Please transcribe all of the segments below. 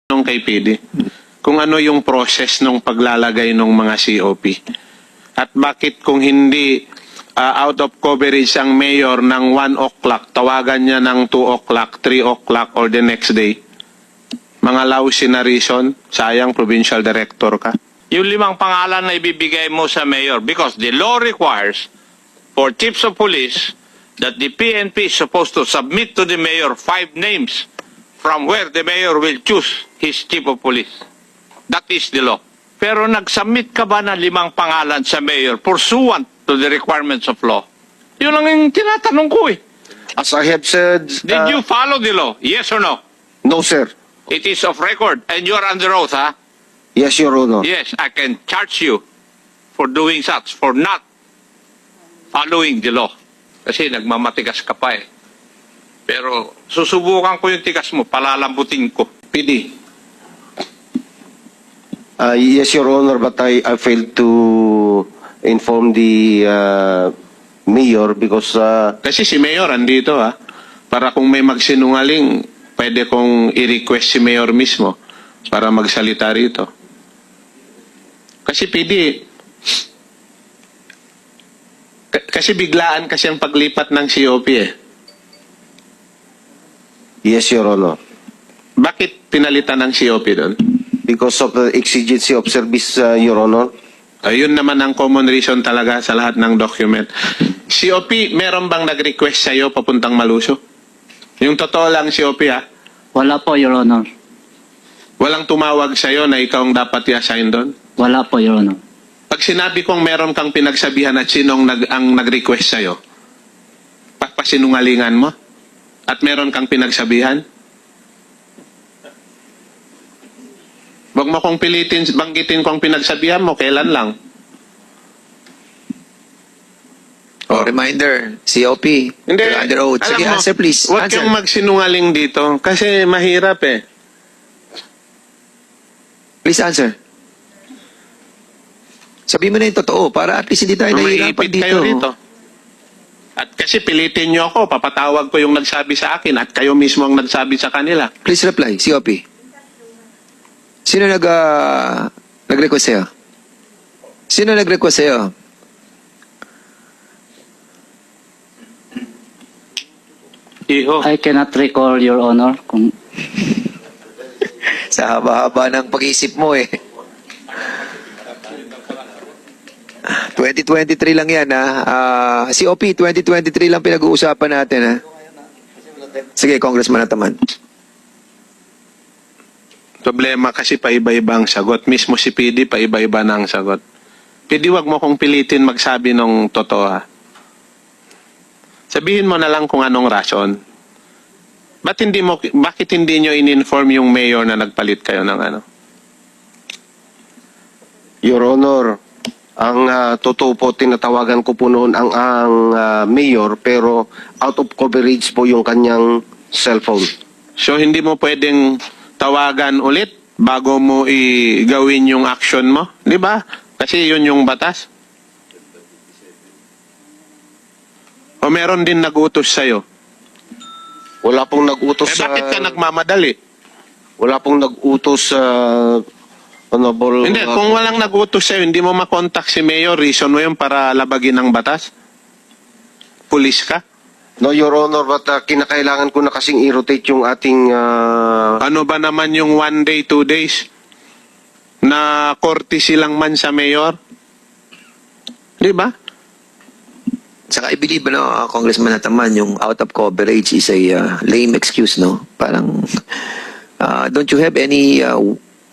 Nung kay PD, kung ano yung process ng paglalagay ng mga COP. At bakit kung hindi out of coverage ang mayor ng 1 o'clock, tawagan niya ng 2 o'clock, 3 o'clock, or the next day. Mga lousy na reason, sayang provincial director ka. Yung 5 pangalan na ibibigay mo sa mayor because the law requires for chiefs of police that the PNP is supposed to submit to the mayor 5 names from where the mayor will choose his chief of police. That is the law. Pero nag-submit ka ba ng 5 pangalan sa mayor pursuant to the requirements of law? Yun lang yung tinatanong ko eh. As I have said, Did you follow the law? Yes or no? no, sir. It is of record and you are under oath, ha? Yes, Your Honor. Yes, I can charge you for doing such, for not following the law. Kasi nagmamatigas ka pa eh. Pero susubukan ko yung tigas mo, palalambutin ko. PD, Yes, Your Honor, but I failed to inform the mayor because kasi si mayor andito para kung may magsinungaling, pwede kong i-request si mayor mismo para magsalita rito. Kasi PD, kasi biglaan kasi ang paglipat ng COP eh. yes, Your Honor, Bakit pinalitan ng COP doon? because of the exigency of service, Your Honor. Ayun naman ang common reason talaga sa lahat ng document. COP, meron bang nag-request sa'yo papuntang Maluso? Yung totoo lang COP Wala po, Your Honor. Walang tumawag sa'yo na ikaw ang dapat i-assign doon? Wala po, Your Honor. Pag sinabi kong meron kang pinagsabihan at sinong ang nag-request sa'yo, pasinungalingan mo? At meron kang pinagsabihan? Wag mo kong pilitin, banggitin kong pinagsabihan mo, kailan lang? Oh, reminder, COP. Hindi, You're under oath. alam Sige, mo, answer please. Huwag Answer. kang magsinungaling dito kasi mahirap eh. Please answer. Sabi mo na yung totoo para at least hindi tayo nahihirapan Maiipit dito. kayo rito. At kasi pilitin nyo ako, papatawag ko yung nagsabi sa akin at kayo mismo ang nagsabi sa kanila. Please reply, COP. Sino nag-request sa'yo? Sino nag-request sa'yo? Iho. I cannot recall, Your Honor, kung Sa haba-haba ng pag-isip mo eh. 2023 lang yan ha. COP, 2023 lang pinag-uusapan natin ha. Sige, Congressman Ataman. Problema kasi paiba-iba ang sagot. Mismo si PD, paiba-iba na ang sagot. PD, wag mo kong pilitin magsabi ng totoo Sabihin mo na lang kung anong rason. Bakit hindi nyo in-inform yung mayor na nagpalit kayo ng ano? Your Honor, ang totoo po, tinatawagan ko po noon ang mayor, pero out of coverage po yung kanyang cellphone. So hindi mo pwedeng tawagan ulit bago mo gawin yung action mo, di ba? Kasi yun yung batas. O meron din nag-utos sa'yo. Wala pong nag-utos Bakit ka nagmamadali? wala pong nag-utos sa Honorable. Hindi, kung walang nag-utos sa'yo, hindi mo makontak si Mayor, reason mo yun para labagin ang batas? Pulis ka? No, Your Honor, but kinakailangan ko na kasing i-rotate yung ating Ano ba naman yung 1 day, 2 days? Na courtesy lang man sa Mayor? Di ba? Saka I believe, Congressman Ataman, yung out of coverage is a lame excuse, no? Parang, don't you have any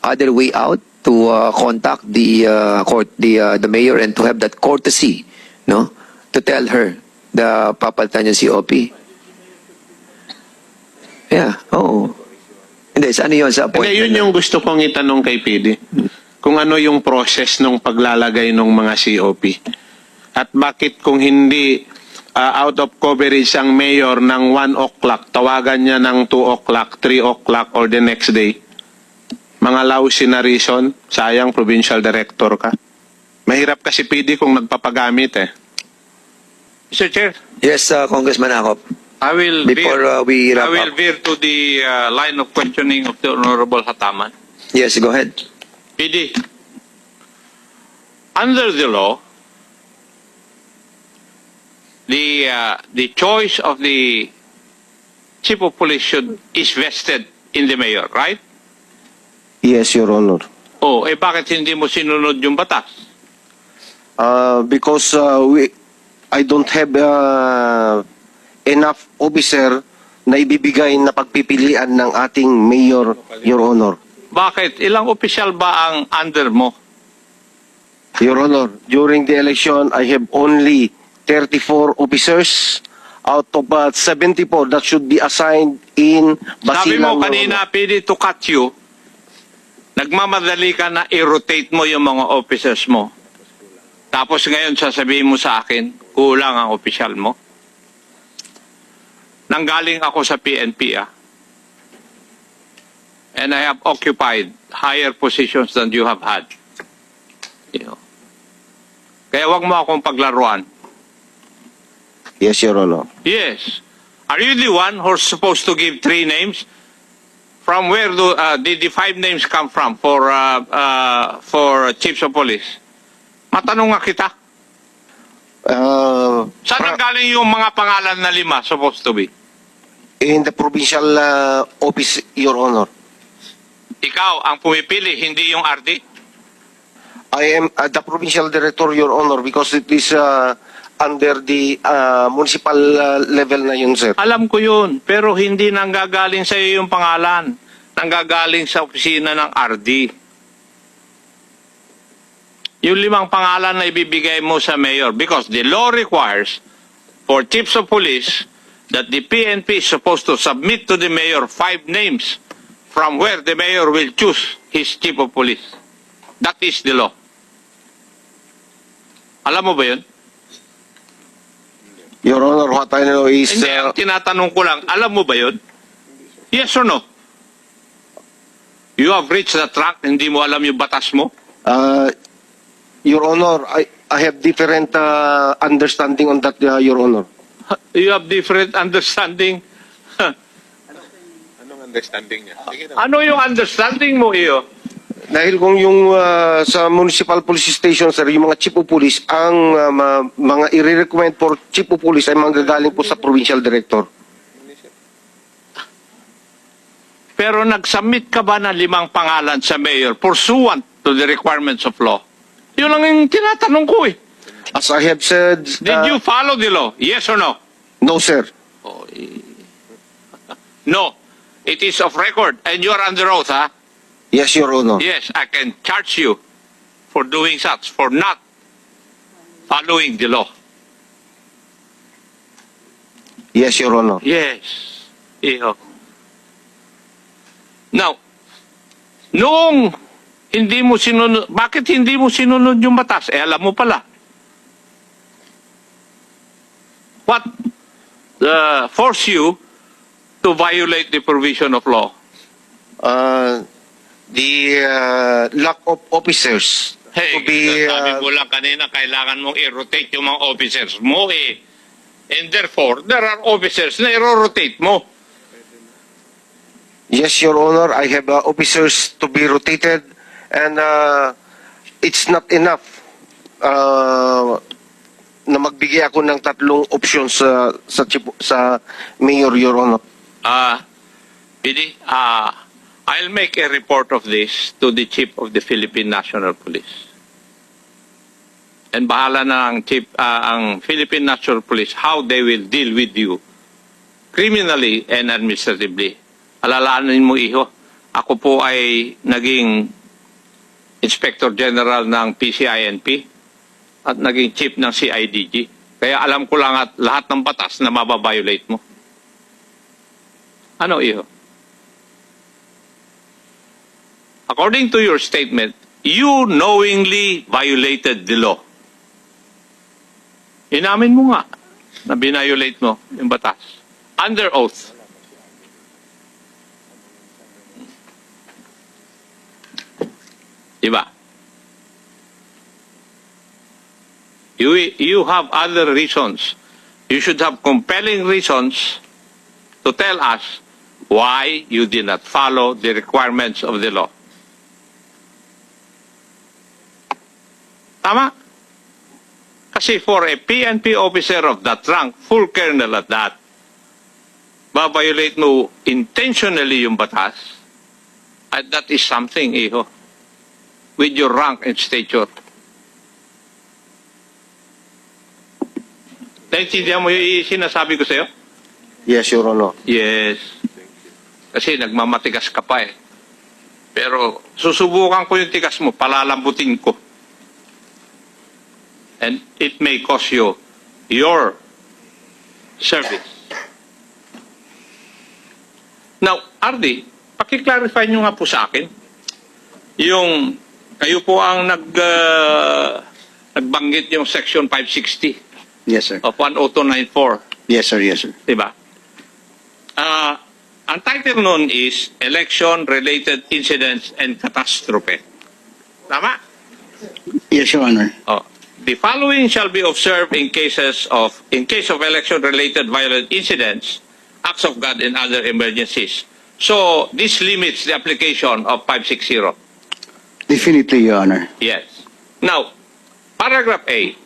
other way out to contact the mayor and to have that courtesy, no? To tell her the papalitan niya COP. Yeah, oo. Hindi, ano yun sa Hindi, appointment? yun yung gusto kong itanong kay PD. Kung ano yung process ng paglalagay ng mga COP. At bakit kung hindi out of coverage ang mayor ng 1 o'clock, tawagan niya ng 2 o'clock, 3 o'clock, or the next day. Mga lousy na reason, sayang provincial director ka. Mahirap kasi PD kung nagpapagamit eh. Mr. Chair, Yes, Congressman Akop. I will Before we wrap I will up. veer to the line of questioning of the Honorable Hataman. Yes, go ahead. PD, under the law, the choice of the chief of police is vested in the mayor, right? Yes, Your Honor. Oh, bakit hindi mo sinunod yung batas? Because I don't have enough officer na ibibigay na pagpipilian ng ating mayor, Your Honor. Bakit? Ilang opisyal ba ang under mo? Your Honor, during the election, I have only 34 officers out of 74 that should be assigned in Sabi mo Basilan. kanina, PD, to cut you, nagmamadali ka na i-rotate mo yung mga officers mo. Tapos ngayon sasabihin mo sa akin, kulang ang opisyal mo. Nanggaling ako sa PNP, and I have occupied higher positions than you have had. You know. Kaya wag mo akong paglaruan. Yes, Your Honor. Yes. Are you the one who's supposed to give 3 names? From where did the 5 names come from for chiefs of police? Matanong nga kita. Saan nanggaling yung mga pangalan na 5 supposed to be? In the provincial office, Your Honor. Ikaw ang pumipili, hindi yung RD? I am the provincial director, Your Honor, because it is under the municipal level na yun, sir. Alam ko yun, pero hindi nanggagaling sa iyo yung pangalan. Nanggagaling sa opisina ng RD. Yung 5 pangalan na ibibigay mo sa mayor because the law requires for chiefs of police that the PNP is supposed to submit to the mayor 5 names from where the mayor will choose his chief of police. That is the law. Alam mo ba yun? Your Honor, what I know is... Hindi, ang tinatanong ko lang, alam mo ba yun? Yes or no? You have reached that rank, hindi mo alam yung batas mo? Your Honor, I have different understanding on that, Your Honor. You have different understanding. Anong understanding niya? Sige na. Ano yung understanding mo, iyo? Dahil kung yung sa municipal police station, sir, yung mga chief of police, ang mga i-recommend for chief of police ay manggagaling po sa provincial director. Pero nag-submit ka ba ng 5 pangalan sa mayor pursuant to the requirements of law? Yun lang yung tinatanong ko eh. As I have said... Did you follow the law? Yes or no? No, sir. No. It is of record and you are under oath, ha? Yes, Your Honor. Yes, I can charge you for doing such, for not following the law. Yes, Your Honor. Yes. Iyo. Now, noong hindi mo sinunod, bakit hindi mo sinunod yung batas? Alam mo pala. What force you to violate the provision of law? The lack of officers Hey, to be... sabi mo lang kanina, kailangan mong i-rotate yung mga officers mo eh. And therefore, there are officers na i-rotate mo. Yes, Your Honor, I have officers to be rotated and it's not enough na magbigay ako ng 3 options sa mayor, Your Honor. Pidi, I'll make a report of this to the Chief of the Philippine National Police. And bahala na ang Philippine National Police how they will deal with you criminally and administratively. Alalahanin mo, iho, ako po ay naging Inspector General ng PCINP at naging Chief ng CIDG. Kaya alam ko lang at lahat ng batas na mababiolate mo. Ano, iho? According to your statement, you knowingly violated the law. Inamin mo nga na binayolate mo yung batas. Under oath. Diba? You have other reasons. You should have compelling reasons to tell us why you did not follow the requirements of the law. Tama? Kasi for a PNP officer of that rank, full colonel at that, ba-violate mo intentionally yung batas, at that is something, iho, with your rank and stature. Naintindihan mo yung sinasabi ko sa'yo? Yes, Your Honor. Yes. Kasi nagmamatigas ka pa eh. Pero susubukan ko yung tigas mo, palalambutin ko. And it may cost you your service. Now, Ardi, pakiclarify nyo nga po sa akin, yung kayo po ang nagbanggit yung Section 560 Yes, sir. of 10294. Yes, sir. Yes, sir. Diba? Ang title nun is Election-Related Incidents and Catastrophe. Tama? Yes, Your Honor. Oh. The following shall be observed in case of election-related violent incidents, acts of God, and other emergencies. So, this limits the application of 560. Definitely, Your Honor. Yes. Now, paragraph A,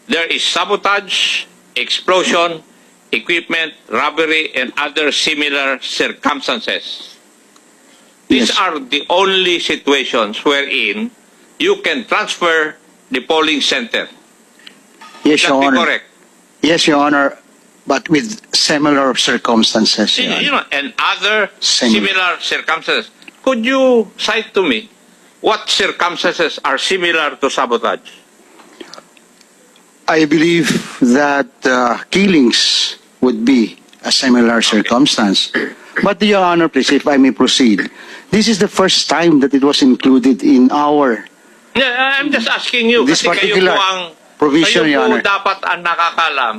there is sabotage, explosion, equipment, robbery, and other similar circumstances. These Yes. are the only situations wherein you can transfer the polling center. Yes, That Your be Honor. correct. Yes, Your Honor. But with similar circumstances, Your You Honor. know, and other Similar. similar circumstances. Could you cite to me what circumstances are similar to sabotage? I believe that killings would be a similar circumstance. But, Your Honor, please, if I may proceed, this is the first time that it was included in our Yeah, I'm just asking you This kasi kayo particular po ang provision, kayo Your po Honor. dapat ang nakakalam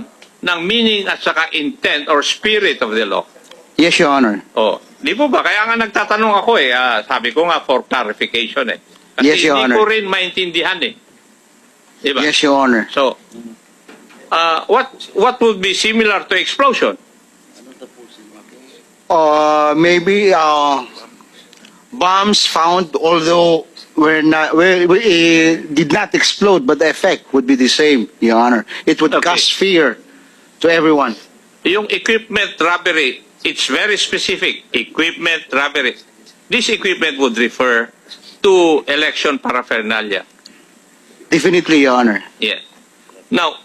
ng meaning at saka intent or spirit of the law. Yes, Your Honor. Oh, di po ba? Kaya nga nagtatanong ako eh. Sabi ko nga for clarification eh. Kasi Yes, Your hindi Honor. ko rin maintindihan eh. Di ba? Yes, Your Honor. So, what would be similar to explosion? Maybe bombs found, although did not explode, but the effect would be the same, Your Honor. It would Okay. cause fear to everyone. Yung equipment robbery, it's very specific. Equipment robbery. This equipment would refer to election paraphernalia. Definitely, Your Honor. Yes. Now,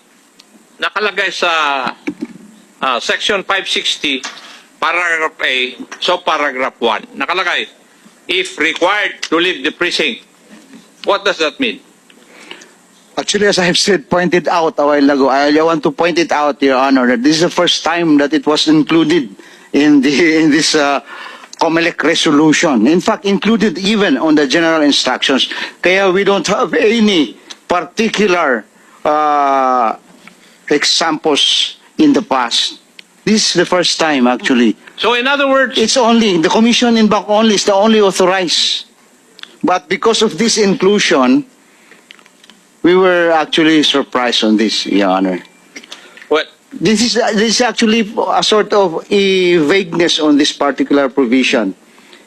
nakalagay sa Section 560, Paragraph A, so Paragraph 1, nakalagay, if required to leave the precinct. What does that mean? Actually, as I have said, pointed out a while ago, I want to point it out, Your Honor, that this is the first time that it was included in this COMELEC resolution. In fact, included even on the general instructions. Kaya we don't have any particular examples in the past. This is the first time, actually. So in other words, It's only, the commission in back only is the only authorized. But because of this inclusion, we were actually surprised on this, Your Honor. well, This is actually a sort of a vagueness on this particular provision.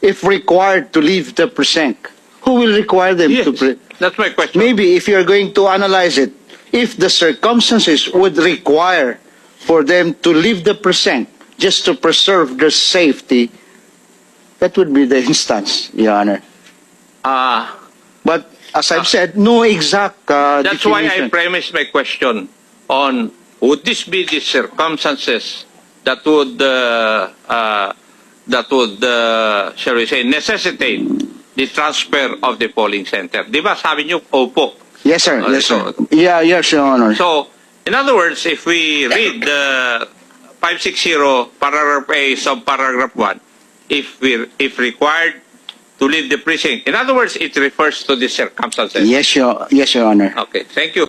If required to leave the precinct, who will require them yes, to? that's my question. Maybe if you're going to analyze it, if the circumstances would require for them to leave the precinct just to preserve their safety, that would be the instance, Your Honor. But as I've said, no exact That's why I definition. premised my question on would this be the circumstances that would shall we say necessitate the transfer of the polling center. Di ba sabi niyo opo. Yes, sir. Yes, sir. So- Yeah, yes, Your Honor. So in other words, if we read the 560 paragraph A subparagraph 1, if required to leave the precinct, in other words, it refers to the circumstances. Yes, Your Honor. Okay, thank you.